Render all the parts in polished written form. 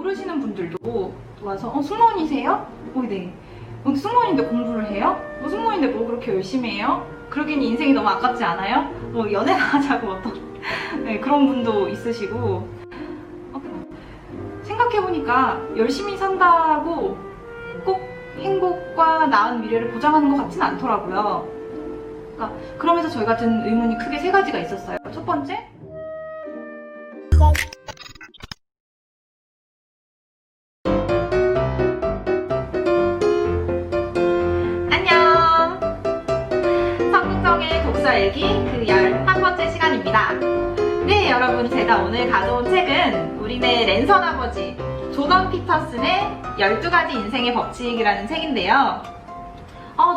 모르시는 분들도 와서 승무원이세요? 네. 승무원인데 공부를 해요? 승무원인데 뭐 그렇게 열심히 해요? 그러기엔 인생이 너무 아깝지 않아요? 연애나 하자고 네, 그런 분도 있으시고 생각해보니까 열심히 산다고 꼭 행복과 나은 미래를 보장하는 것 같지는 않더라고요. 그러면서 저희 같은 의문이 크게 세 가지가 있었어요. 첫 번째, 안녕! 성국정의 독서 얘기 그 11번째 시간입니다. 네, 여러분, 제가 오늘 가져온 책은 우리네 랜선 아버지 조던 피터슨의 12가지 인생의 법칙이라는 책인데요.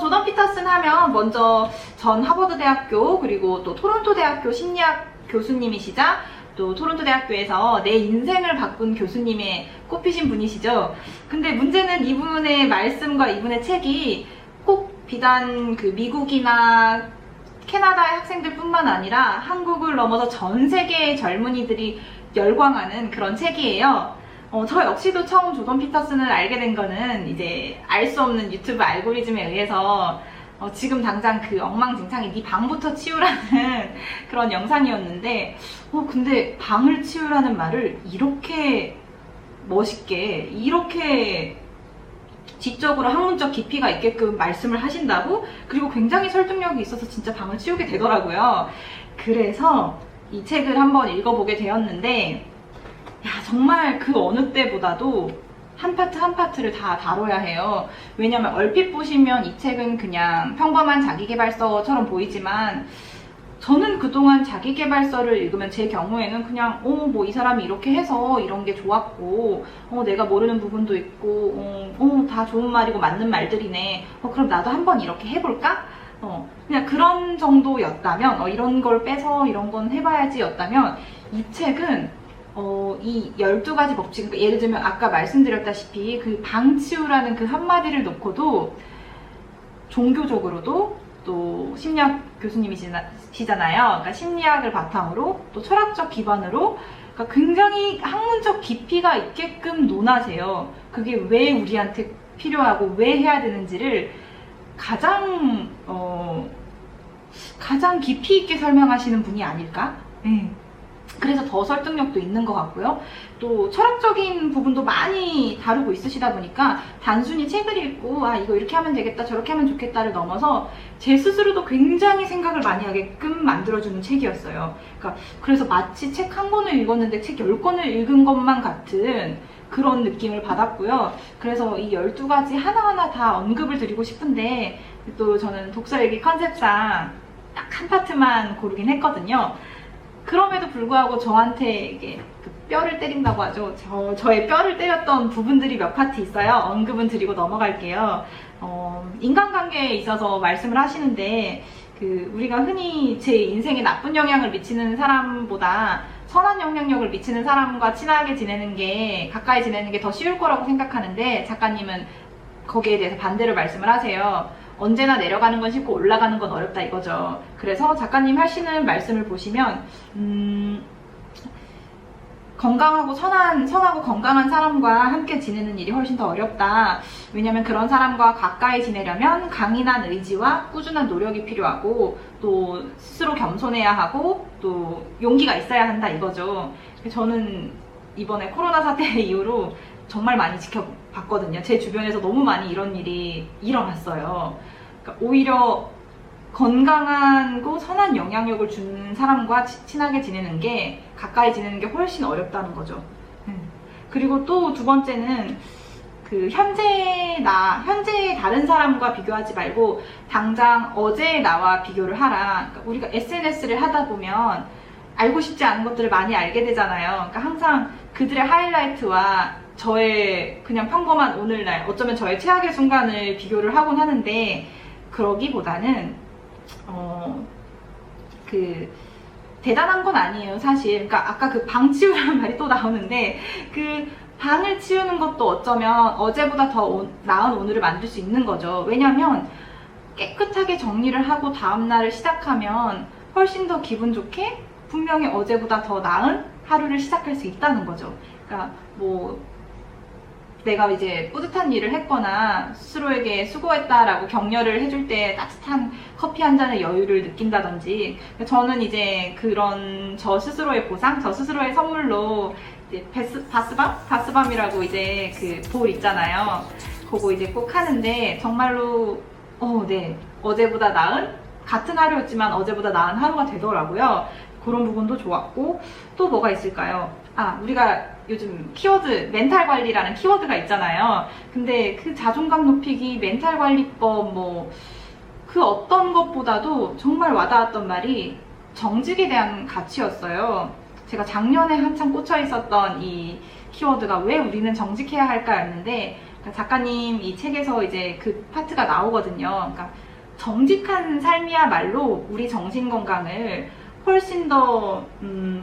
조던 피터슨 하면 먼저 전 하버드 대학교 그리고 또 토론토 대학교 심리학 교수님이시자 또 토론토 대학교에서 내 인생을 바꾼 교수님에 꼽히신 분이시죠. 근데 문제는 이분의 말씀과 이분의 책이 꼭 비단 그 미국이나 캐나다의 학생들 뿐만 아니라 한국을 넘어서 전 세계의 젊은이들이 열광하는 그런 책이에요. 저 역시도 처음 조던 피터슨을 알게 된 거는 이제 알 수 없는 유튜브 알고리즘에 의해서 지금 당장 그 엉망진창이 네 방부터 치우라는 그런 영상이었는데 근데 방을 치우라는 말을 이렇게 멋있게 이렇게 지적으로 학문적 깊이가 있게끔 말씀을 하신다고? 그리고 굉장히 설득력이 있어서 진짜 방을 치우게 되더라고요. 그래서 이 책을 한번 읽어보게 되었는데 정말 그 어느 때보다도 한 파트 한 파트를 다 다뤄야 해요. 왜냐면 얼핏 보시면 이 책은 그냥 평범한 자기계발서처럼 보이지만 저는 그동안 자기계발서를 읽으면 제 경우에는 그냥 뭐 이 사람이 이렇게 해서 이런 게 좋았고 내가 모르는 부분도 있고 다 좋은 말이고 맞는 말들이네. 그럼 나도 한번 이렇게 해볼까? 그냥 그런 정도였다면 이런 걸 빼서 이런 건 해봐야지 였다면 이 책은 이 12가지 법칙, 그러니까 예를 들면 아까 말씀드렸다시피 그 방 치우라는 그 한마디를 놓고도 종교적으로도 또 심리학 교수님이시잖아요. 그러니까 심리학을 바탕으로 또 철학적 기반으로 그러니까 굉장히 학문적 깊이가 있게끔 논하세요. 그게 왜 우리한테 필요하고 왜 해야 되는지를 가장 깊이 있게 설명하시는 분이 아닐까? 그래서 더 설득력도 있는 것 같고요. 또 철학적인 부분도 많이 다루고 있으시다 보니까 단순히 책을 읽고 이거 이렇게 하면 되겠다 저렇게 하면 좋겠다를 넘어서 제 스스로도 굉장히 생각을 많이 하게끔 만들어주는 책이었어요. 그래서 마치 책 한 권을 읽었는데 책 10권을 읽은 것만 같은 그런 느낌을 받았고요. 그래서 이 12가지 하나하나 다 언급을 드리고 싶은데 또 저는 독서일기 컨셉상 딱 한 파트만 고르긴 했거든요. 그럼에도 불구하고 저한테 이게 그 뼈를 때린다고 하죠. 저의 뼈를 때렸던 부분들이 몇 파트 있어요. 언급은 드리고 넘어갈게요. 인간관계에 있어서 말씀을 하시는데 우리가 흔히 제 인생에 나쁜 영향을 미치는 사람보다 선한 영향력을 미치는 사람과 친하게 지내는 게 가까이 지내는 게 더 쉬울 거라고 생각하는데 작가님은 거기에 대해서 반대로 말씀을 하세요. 언제나 내려가는 건 쉽고 올라가는 건 어렵다 이거죠. 그래서 작가님 하시는 말씀을 보시면 건강하고 선하고 건강한 사람과 함께 지내는 일이 훨씬 더 어렵다. 왜냐면 그런 사람과 가까이 지내려면 강인한 의지와 꾸준한 노력이 필요하고 또 스스로 겸손해야 하고 또 용기가 있어야 한다 이거죠. 저는 이번에 코로나 사태 이후로 정말 많이 지켜봤거든요. 제 주변에서 너무 많이 이런 일이 일어났어요. 그러니까 오히려 건강하고 선한 영향력을 주는 사람과 친하게 지내는 게 가까이 지내는 게 훨씬 어렵다는 거죠. 그리고 또 두 번째는 현재의 다른 사람과 비교하지 말고 당장 어제의 나와 비교를 하라. 그러니까 우리가 SNS를 하다 보면 알고 싶지 않은 것들을 많이 알게 되잖아요. 그러니까 항상 그들의 하이라이트와 저의 그냥 평범한 오늘날, 어쩌면 저의 최악의 순간을 비교를 하곤 하는데 그러기보다는 대단한 건 아니에요, 사실. 그러니까 아까 그 방 치우라는 말이 또 나오는데 그 방을 치우는 것도 어쩌면 어제보다 더 나은 오늘을 만들 수 있는 거죠. 왜냐면 깨끗하게 정리를 하고 다음날을 시작하면 훨씬 더 기분 좋게 분명히 어제보다 더 나은 하루를 시작할 수 있다는 거죠. 그러니까 내가 이제 뿌듯한 일을 했거나 스스로에게 수고했다라고 격려를 해줄 때 따뜻한 커피 한 잔의 여유를 느낀다든지, 저는 이제 그런 저 스스로의 보상, 저 스스로의 선물로 이제 바스밤이라고 이제 그 볼 있잖아요. 그거 이제 꼭 하는데 정말로 네, 어제보다 나은, 같은 하루였지만 어제보다 나은 하루가 되더라고요. 그런 부분도 좋았고, 또 뭐가 있을까요? 우리가 요즘 키워드, 멘탈 관리라는 키워드가 있잖아요. 근데 그 자존감 높이기, 멘탈 관리법, 그 어떤 것보다도 정말 와닿았던 말이 정직에 대한 가치였어요. 제가 작년에 한참 꽂혀 있었던 이 키워드가 왜 우리는 정직해야 할까였는데, 작가님 이 책에서 이제 그 파트가 나오거든요. 그러니까 정직한 삶이야말로 우리 정신 건강을 훨씬 더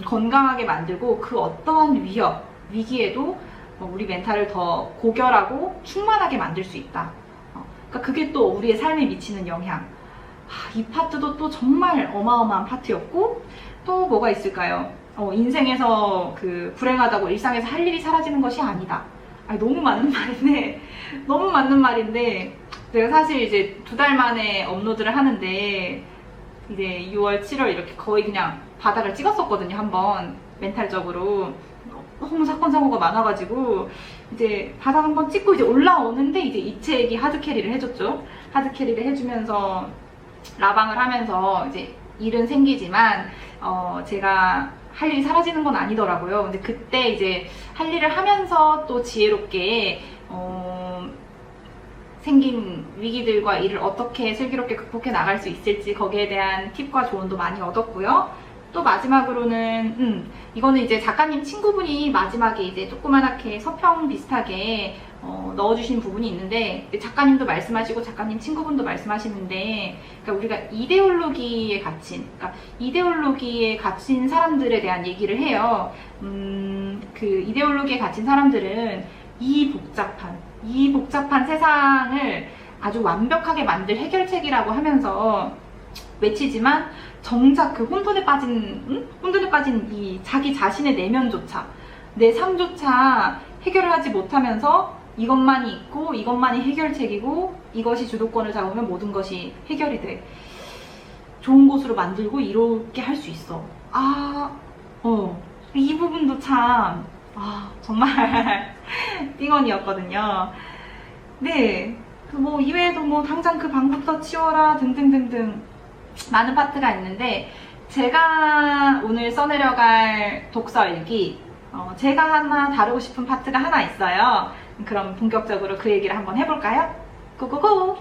건강하게 만들고, 그 어떠한 위협, 위기에도 우리 멘탈을 더 고결하고 충만하게 만들 수 있다. 그러니까 그게 또 우리의 삶에 미치는 영향. 이 파트도 또 정말 어마어마한 파트였고, 또 뭐가 있을까요? 인생에서 그 불행하다고 일상에서 할 일이 사라지는 것이 아니다. 너무 맞는 말인데, 너무 맞는 말인데, 제가 사실 이제 2달 만에 업로드를 하는데, 이제 6월, 7월 이렇게 거의 그냥 바닥을 찍었었거든요, 한번. 멘탈적으로. 너무 사건, 사고가 많아가지고, 이제 바닥 한번 찍고 이제 올라오는데, 이제 이 책이 하드캐리를 해줬죠. 하드캐리를 해주면서, 라방을 하면서, 이제 일은 생기지만, 제가 할 일이 사라지는 건 아니더라고요. 근데 그때 이제 할 일을 하면서 또 지혜롭게, 생긴 위기들과 이를 어떻게 슬기롭게 극복해 나갈 수 있을지, 거기에 대한 팁과 조언도 많이 얻었고요. 또 마지막으로는 이거는 이제 작가님 친구분이 마지막에 이제 조그만하게 서평 비슷하게 넣어주신 부분이 있는데, 작가님도 말씀하시고 작가님 친구분도 말씀하시는데, 그러니까 우리가 이데올로기에 갇힌 사람들에 대한 얘기를 해요. 그 이데올로기에 갇힌 사람들은 이 복잡한 세상을 아주 완벽하게 만들 해결책이라고 하면서 외치지만, 정작 그 혼돈에 빠진 이 자기 자신의 내면조차, 내 삶조차 해결을 하지 못하면서 이것만이 있고 이것만이 해결책이고, 이것이 주도권을 잡으면 모든 것이 해결이 돼, 좋은 곳으로 만들고 이렇게 할 수 있어. 이 부분도 참 정말 띵언이었거든요. 네, 이외에도 당장 그 방부터 치워라 등등등등 많은 파트가 있는데, 제가 오늘 써내려갈 독서 일기, 제가 하나 다루고 싶은 파트가 하나 있어요. 그럼 본격적으로 그 얘기를 한번 해볼까요? 고고고!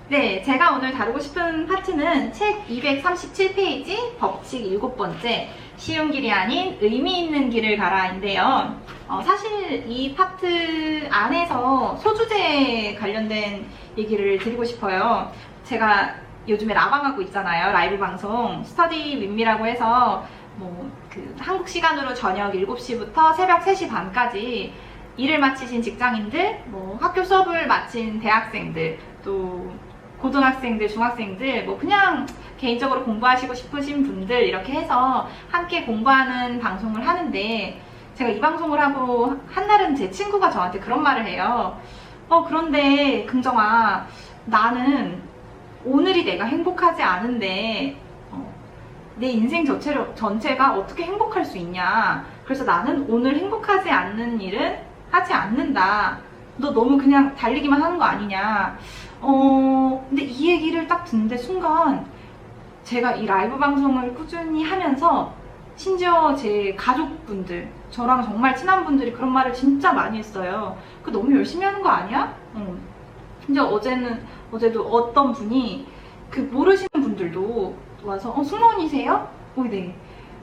네, 제가 오늘 다루고 싶은 파트는 책 237페이지 법칙 7번째, 쉬운 길이 아닌 의미 있는 길을 가라인데요. 사실 이 파트 안에서 소주제 관련된 얘기를 드리고 싶어요. 제가 요즘에 라방하고 있잖아요. 라이브 방송 스터디 윗미라고 해서 그 한국 시간으로 저녁 7시부터 새벽 3시 반까지 일을 마치신 직장인들, 학교 수업을 마친 대학생들, 또 고등학생들, 중학생들, 그냥 개인적으로 공부하시고 싶으신 분들, 이렇게 해서 함께 공부하는 방송을 하는데, 제가 이 방송을 하고 한날은 제 친구가 저한테 그런 말을 해요. 그런데 긍정아, 나는 오늘이 내가 행복하지 않은데 내 인생 전체가 어떻게 행복할 수 있냐. 그래서 나는 오늘 행복하지 않는 일은 하지 않는다. 너 너무 그냥 달리기만 하는 거 아니냐. 근데 이 얘기를 딱 듣는데 순간, 제가 이 라이브 방송을 꾸준히 하면서 심지어 제 가족분들, 저랑 정말 친한 분들이 그런 말을 진짜 많이 했어요. 그 너무 열심히 하는 거 아니야? 근데 어제도 어떤 분이, 그 모르시는 분들도 와서 승무원이세요? 네.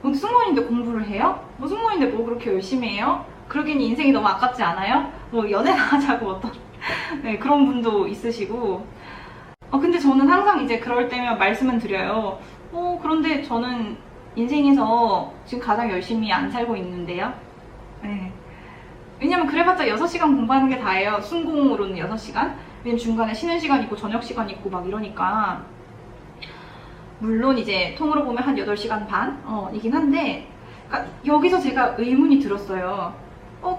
근데 승무원인데 공부를 해요? 승무원인데 그렇게 열심히 해요? 그러기엔 인생이 너무 아깝지 않아요? 연애나 하자고 네, 그런 분도 있으시고. 근데 저는 항상 이제 그럴 때면 말씀은 드려요. 그런데 저는 인생에서 지금 가장 열심히 안 살고 있는데요. 네. 왜냐면 그래봤자 6시간 공부하는 게 다예요. 순공으로는 6시간. 왜냐면 중간에 쉬는 시간 있고 저녁 시간 있고 막 이러니까. 물론 이제 통으로 보면 한 8시간 반 이긴 한데, 그러니까 여기서 제가 의문이 들었어요.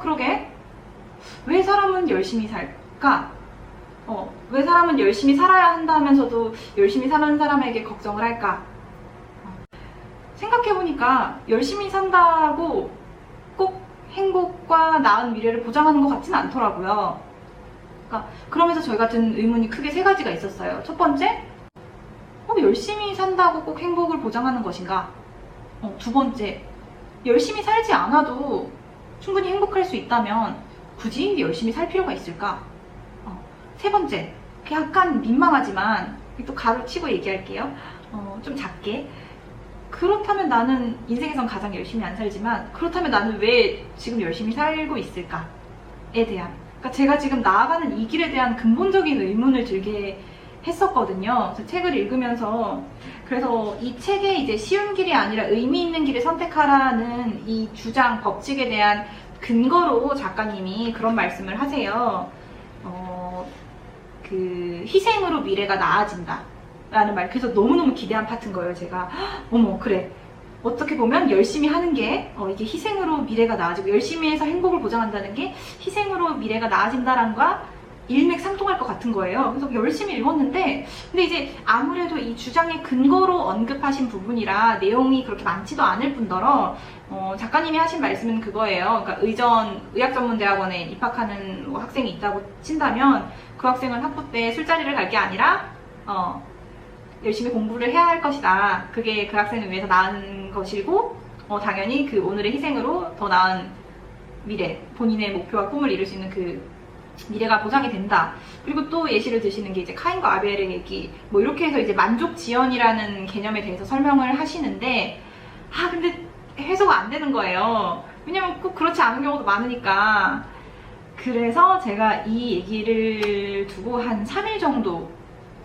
그러게, 왜 사람은 열심히 살까? 왜 사람은 열심히 살아야 한다면서도 열심히 사는 사람에게 걱정을 할까? 생각해보니까 열심히 산다고 꼭 행복과 나은 미래를 보장하는 것 같지는 않더라고요. 그러니까 그러면서 저희가 든 의문이 크게 3가지가 있었어요. 첫 번째, 열심히 산다고 꼭 행복을 보장하는 것인가? 두 번째, 열심히 살지 않아도 충분히 행복할 수 있다면 굳이 열심히 살 필요가 있을까? 세 번째, 약간 민망하지만 또 가로 치고 얘기할게요. 좀 작게. 그렇다면 나는 인생에선 가장 열심히 안 살지만, 그렇다면 나는 왜 지금 열심히 살고 있을까에 대한, 그러니까 제가 지금 나아가는 이 길에 대한 근본적인 의문을 들게 했었거든요. 책을 읽으면서. 그래서 이 책에 이제 쉬운 길이 아니라 의미 있는 길을 선택하라는 이 주장, 법칙에 대한 근거로 작가님이 그런 말씀을 하세요. 그 희생으로 미래가 나아진다 라는 말. 그래서 너무너무 기대한 파트인 거예요. 제가 어머, 그래, 어떻게 보면 열심히 하는 게 이게 희생으로 미래가 나아지고, 열심히 해서 행복을 보장한다는 게 희생으로 미래가 나아진다라는 거와 일맥상통할 것 같은 거예요. 그래서 열심히 읽었는데, 근데 이제 아무래도 이 주장의 근거로 언급하신 부분이라 내용이 그렇게 많지도 않을 뿐더러 작가님이 하신 말씀은 그거예요. 그러니까 의학전문대학원에 입학하는 학생이 있다고 친다면 그 학생은 학부 때 술자리를 갈 게 아니라 열심히 공부를 해야 할 것이다. 그게 그 학생을 위해서 나은 것이고, 당연히 그 오늘의 희생으로 더 나은 미래, 본인의 목표와 꿈을 이룰 수 있는 그 미래가 보장이 된다. 그리고 또 예시를 드시는 게 이제 카인과 아벨의 얘기, 뭐 이렇게 해서 이제 만족 지연이라는 개념에 대해서 설명을 하시는데, 근데 해소가 안 되는 거예요. 왜냐면 꼭 그렇지 않은 경우도 많으니까. 그래서 제가 이 얘기를 두고 한 3일 정도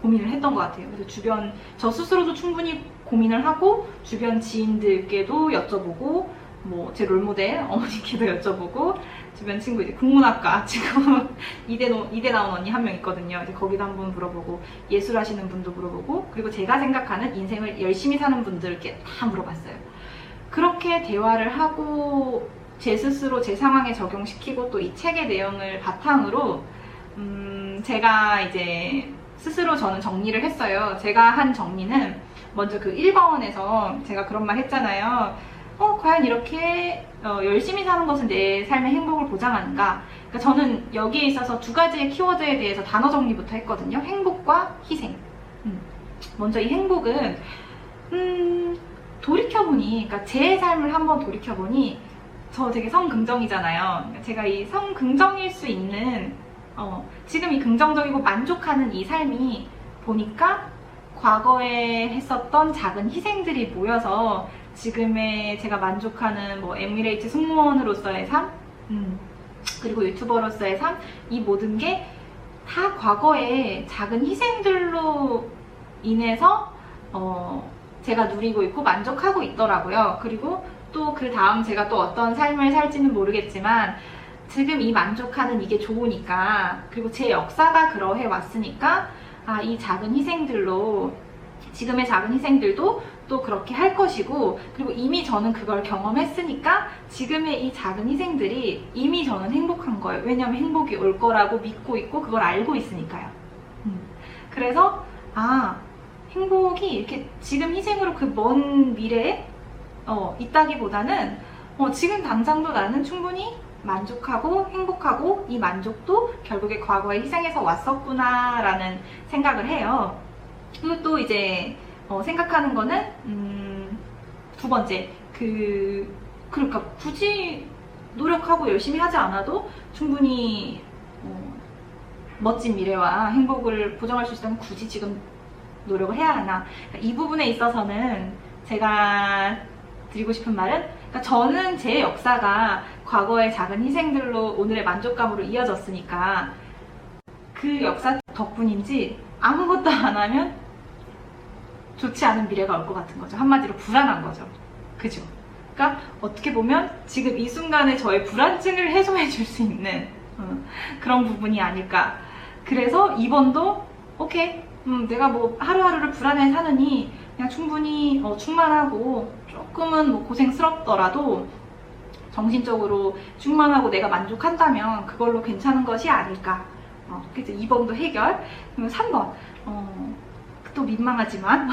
고민을 했던 것 같아요. 그래서 저 스스로도 충분히 고민을 하고, 주변 지인들께도 여쭤보고, 뭐 제 롤모델 어머니께도 여쭤보고, 주변 친구 이제 국문학과 지금 이대 나온 언니 한 명 있거든요. 이제 거기도 한번 물어보고, 예술 하시는 분도 물어보고, 그리고 제가 생각하는 인생을 열심히 사는 분들께 다 물어봤어요. 그렇게 대화를 하고 제 스스로 제 상황에 적용시키고, 또 이 책의 내용을 바탕으로 제가 이제 스스로 저는 정리를 했어요. 제가 한 정리는, 먼저 그 1번에서 제가 그런 말 했잖아요. 과연 이렇게 열심히 사는 것은 내 삶의 행복을 보장하는가? 그러니까 저는 여기에 있어서 2가지의 키워드에 대해서 단어 정리부터 했거든요. 행복과 희생. 먼저 이 행복은 돌이켜보니, 그러니까 제 삶을 한번 돌이켜보니, 저 되게 성긍정이잖아요. 그러니까 제가 이 성긍정일 수 있는 지금 이 긍정적이고 만족하는 이 삶이 보니까 과거에 했었던 작은 희생들이 모여서 지금의 제가 만족하는 뭐 에미레이트 승무원으로서의 삶, 그리고 유튜버로서의 삶, 이 모든 게 다 과거의 작은 희생들로 인해서 제가 누리고 있고 만족하고 있더라고요. 그리고 또 그 다음 제가 또 어떤 삶을 살지는 모르겠지만 지금 이 만족하는 이게 좋으니까, 그리고 제 역사가 그러해 왔으니까, 이 작은 희생들로, 지금의 작은 희생들도 또 그렇게 할 것이고, 그리고 이미 저는 그걸 경험했으니까 지금의 이 작은 희생들이 이미 저는 행복한 거예요. 왜냐하면 행복이 올 거라고 믿고 있고 그걸 알고 있으니까요. 그래서 행복이 이렇게 지금 희생으로 그 먼 미래에 있다기보다는 지금 당장도 나는 충분히 만족하고 행복하고, 이 만족도 결국에 과거에 희생해서 왔었구나 라는 생각을 해요. 그리고 또 이제 생각하는 거는 2번째, 그러니까 굳이 노력하고 열심히 하지 않아도 충분히 멋진 미래와 행복을 보장할 수 있다면 굳이 지금 노력을 해야 하나. 이 부분에 있어서는 제가 드리고 싶은 말은, 그러니까 저는 제 역사가 과거의 작은 희생들로 오늘의 만족감으로 이어졌으니까 그 역사 덕분인지 아무것도 안 하면 좋지 않은 미래가 올 것 같은 거죠. 한마디로 불안한 거죠. 그죠? 그러니까 어떻게 보면 지금 이 순간에 저의 불안증을 해소해 줄 수 있는 그런 부분이 아닐까. 그래서 2번도 오케이, 내가 뭐 하루하루를 불안해 사느니 그냥 충분히 충만하고 조금은 뭐 고생스럽더라도 정신적으로 충만하고 내가 만족한다면 그걸로 괜찮은 것이 아닐까. 그래서 2번도 해결. 그리고 3번 또 민망하지만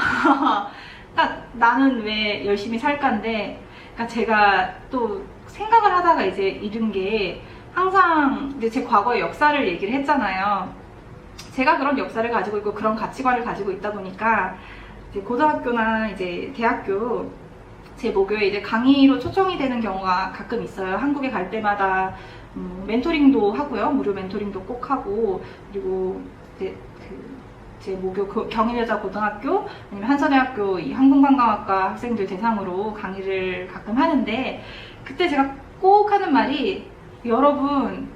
그러니까 나는 왜 열심히 살까인데, 그러니까 제가 또 생각을 하다가 이제 이른 게, 항상 이제 제 과거의 역사를 얘기를 했잖아요. 제가 그런 역사를 가지고 있고 그런 가치관을 가지고 있다 보니까 이제 고등학교나 이제 대학교 제 모교에 이제 강의로 초청이 되는 경우가 가끔 있어요. 한국에 갈 때마다 멘토링도 하고요. 무료 멘토링도 꼭 하고, 그리고 이제 제 모교 경인여자 고등학교 아니면 한서대학교 이 항공관광학과 학생들 대상으로 강의를 가끔 하는데, 그때 제가 꼭 하는 말이, 여러분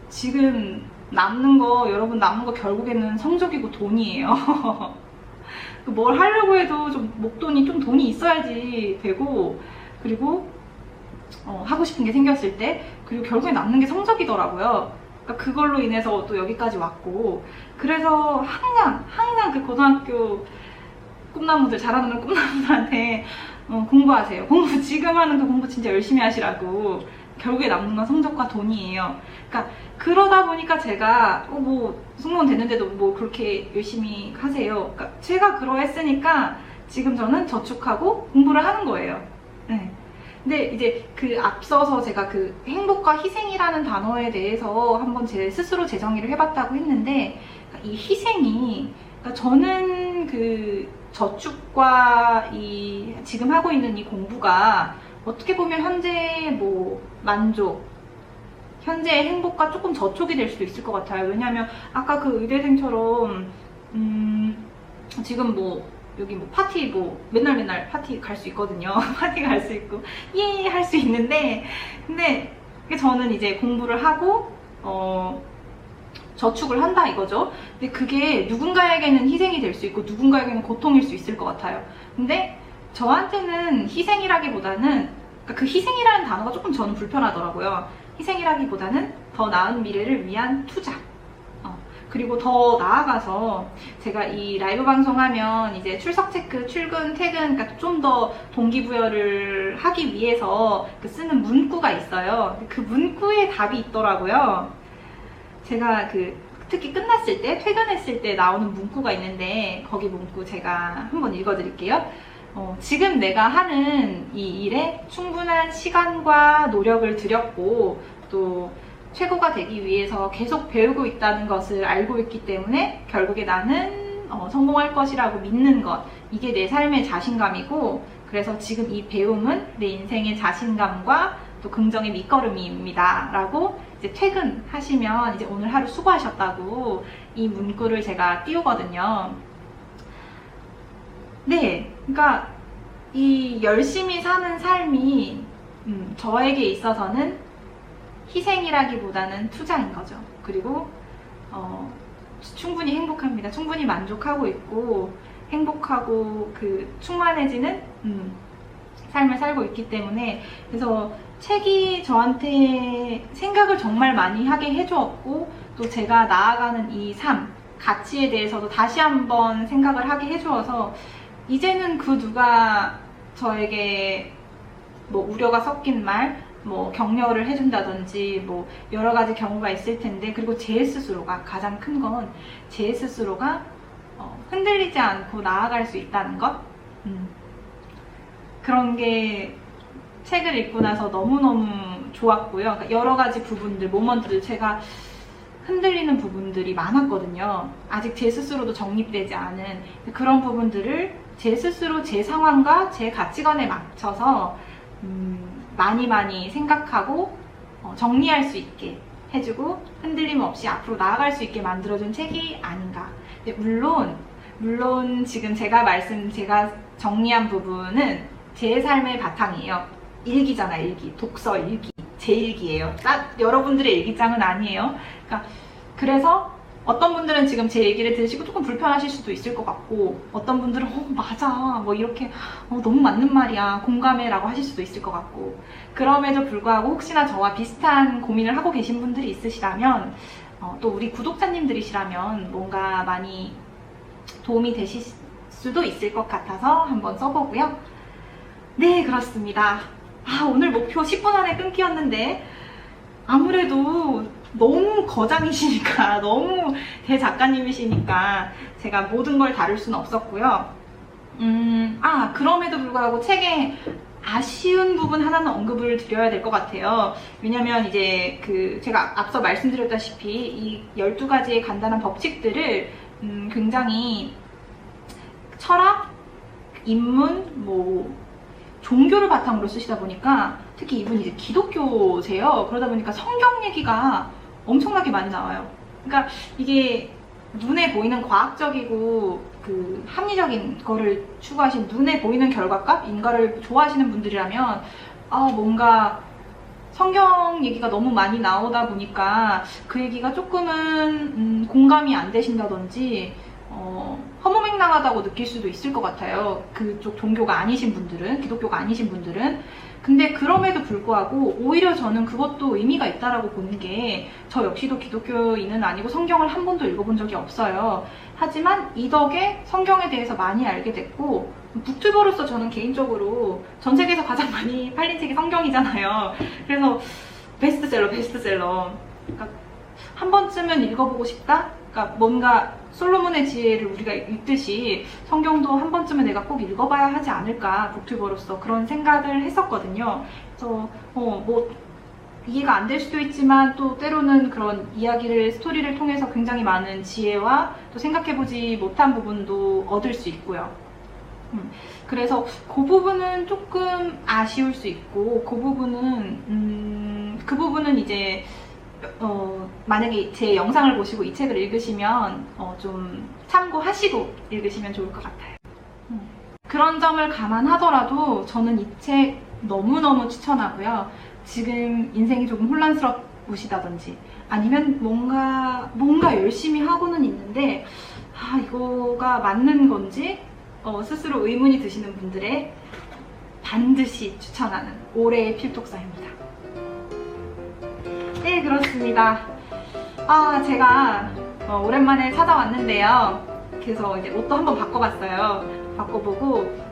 지금 남는 거 결국에는 성적이고 돈이에요. 뭘 하려고 해도 좀 목돈이, 좀 돈이 있어야지 되고, 그리고 하고 싶은 게 생겼을 때, 그리고 결국에 남는 게 성적이더라고요. 그러니까 그걸로 인해서 또 여기까지 왔고, 그래서 항상 그 고등학교 꿈나무들, 잘하는 꿈나무들한테 공부하세요. 지금 하는 그 공부 진짜 열심히 하시라고. 결국에 남는 건 성적과 돈이에요. 그러니까 그러다 보니까 제가 뭐 승무원 됐는데도 뭐 그렇게 열심히 하세요. 그러니까 제가 그러했으니까 지금 저는 저축하고 공부를 하는 거예요. 네. 근데 이제 그 앞서서 제가 그 행복과 희생이라는 단어에 대해서 한번 제 스스로 재정의를 해봤다고 했는데, 이 희생이, 그러니까 저는 그 저축과 이 지금 하고 있는 이 공부가 어떻게 보면 현재 뭐 만족, 현재의 행복과 조금 저촉이 될 수도 있을 것 같아요. 왜냐하면 아까 그 의대생처럼 지금 뭐 여기 뭐 파티 뭐 맨날 파티 갈 수 있거든요. 파티 갈 수 있고 예 할 수 있는데, 근데 저는 이제 공부를 하고 저축을 한다 이거죠. 근데 그게 누군가에게는 희생이 될 수 있고 누군가에게는 고통일 수 있을 것 같아요. 근데 저한테는 희생이라기보다는, 그러니까 그 희생이라는 단어가 조금 저는 불편하더라고요. 희생이라기보다는 더 나은 미래를 위한 투자. 그리고 더 나아가서 제가 이 라이브 방송하면 이제 출석 체크, 출근, 퇴근, 그러니까 좀 더 동기부여를 하기 위해서 쓰는 문구가 있어요. 그 문구에 답이 있더라고요. 제가 특히 끝났을 때, 퇴근했을 때 나오는 문구가 있는데, 거기 문구 제가 한번 읽어드릴게요. 지금 내가 하는 이 일에 충분한 시간과 노력을 들였고, 또 최고가 되기 위해서 계속 배우고 있다는 것을 알고 있기 때문에 결국에 나는 성공할 것이라고 믿는 것, 이게 내 삶의 자신감이고, 그래서 지금 이 배움은 내 인생의 자신감과 또 긍정의 밑거름입니다 라고 이제 퇴근하시면 이제 오늘 하루 수고하셨다고 이 문구를 제가 띄우거든요. 네, 그러니까 이 열심히 사는 삶이 저에게 있어서는 희생이라기보다는 투자인 거죠. 그리고 충분히 행복합니다. 충분히 만족하고 있고 행복하고 충만해지는 삶을 살고 있기 때문에, 그래서 책이 저한테 생각을 정말 많이 하게 해주었고, 또 제가 나아가는 이 삶, 가치에 대해서도 다시 한번 생각을 하게 해주어서, 이제는 그 누가 저에게 뭐 우려가 섞인 말, 뭐 격려를 해준다든지 뭐 여러 가지 경우가 있을 텐데, 그리고 제 스스로가, 가장 큰 건 제 스스로가 흔들리지 않고 나아갈 수 있다는 것, 그런 게 책을 읽고 나서 너무너무 좋았고요. 그러니까 여러 가지 부분들, 모먼트들, 제가 흔들리는 부분들이 많았거든요. 아직 제 스스로도 정립되지 않은 그런 부분들을 제 스스로 제 상황과 제 가치관에 맞춰서 많이 생각하고 정리할 수 있게 해주고 흔들림 없이 앞으로 나아갈 수 있게 만들어준 책이 아닌가. 근데 물론 지금 제가 정리한 부분은 제 삶의 바탕이에요. 일기잖아요, 일기. 독서 일기. 제 일기예요. 여러분들의 일기장은 아니에요. 그래서 어떤 분들은 지금 제 얘기를 들으시고 조금 불편하실 수도 있을 것 같고, 어떤 분들은 맞아, 뭐 이렇게 너무 맞는 말이야, 공감해 라고 하실 수도 있을 것 같고, 그럼에도 불구하고 혹시나 저와 비슷한 고민을 하고 계신 분들이 있으시다면, 또 우리 구독자님들이시라면 뭔가 많이 도움이 되실 수도 있을 것 같아서 한번 써보고요. 네, 그렇습니다. 오늘 목표 10분 안에 끊기였는데 아무래도 너무 거장이시니까, 너무 대작가님이시니까 제가 모든 걸 다룰 수는 없었고요. 그럼에도 불구하고 책에 아쉬운 부분 하나는 언급을 드려야 될 것 같아요. 왜냐면 이제 제가 앞서 말씀드렸다시피 이 12가지의 간단한 법칙들을 굉장히 철학, 인문, 종교를 바탕으로 쓰시다 보니까, 특히 이분이 이제 기독교세요. 그러다 보니까 성경 얘기가 엄청나게 많이 나와요. 그러니까 이게 눈에 보이는 과학적이고 합리적인 거를 추구하신, 눈에 보이는 결과값, 인과를 좋아하시는 분들이라면 뭔가 성경 얘기가 너무 많이 나오다 보니까 그 얘기가 조금은 공감이 안 되신다든지 허무맹랑하다고 느낄 수도 있을 것 같아요. 그쪽 종교가 아니신 분들은, 기독교가 아니신 분들은. 근데 그럼에도 불구하고 오히려 저는 그것도 의미가 있다라고 보는 게, 저 역시도 기독교인은 아니고 성경을 한 번도 읽어본 적이 없어요. 하지만 이 덕에 성경에 대해서 많이 알게 됐고, 북튜버로서 저는 개인적으로 전 세계에서 가장 많이 팔린 책이 성경이잖아요. 그래서 베스트셀러. 그러니까 한 번쯤은 읽어보고 싶다? 그러니까 뭔가 솔로몬의 지혜를 우리가 읽듯이 성경도 한 번쯤은 내가 꼭 읽어봐야 하지 않을까, 북튜버로서 그런 생각을 했었거든요. 그래서 이해가 안 될 수도 있지만 또 때로는 그런 스토리를 통해서 굉장히 많은 지혜와 또 생각해보지 못한 부분도 얻을 수 있고요. 그래서 그 부분은 조금 아쉬울 수 있고, 그 부분은 이제 만약에 제 영상을 보시고 이 책을 읽으시면 좀 참고하시고 읽으시면 좋을 것 같아요. 그런 점을 감안하더라도 저는 이 책 너무너무 추천하고요. 지금 인생이 조금 혼란스러우시다든지, 아니면 뭔가 열심히 하고는 있는데 이거가 맞는 건지 스스로 의문이 드시는 분들의 반드시 추천하는 올해의 필독서입니다. 네, 그렇습니다. 제가 오랜만에 찾아왔는데요. 그래서 이제 옷도 한번 바꿔봤어요. 바꿔보고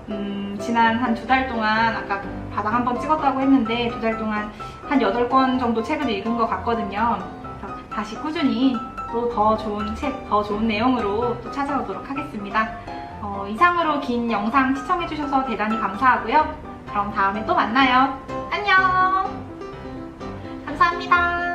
지난 한 2달 동안, 아까 바닥 한번 찍었다고 했는데 2달 동안 한 8권 정도 책을 읽은 것 같거든요. 그래서 다시 꾸준히 또 더 좋은 책, 더 좋은 내용으로 또 찾아오도록 하겠습니다. 이상으로 긴 영상 시청해주셔서 대단히 감사하고요. 그럼 다음에 또 만나요. 안녕! 감사합니다.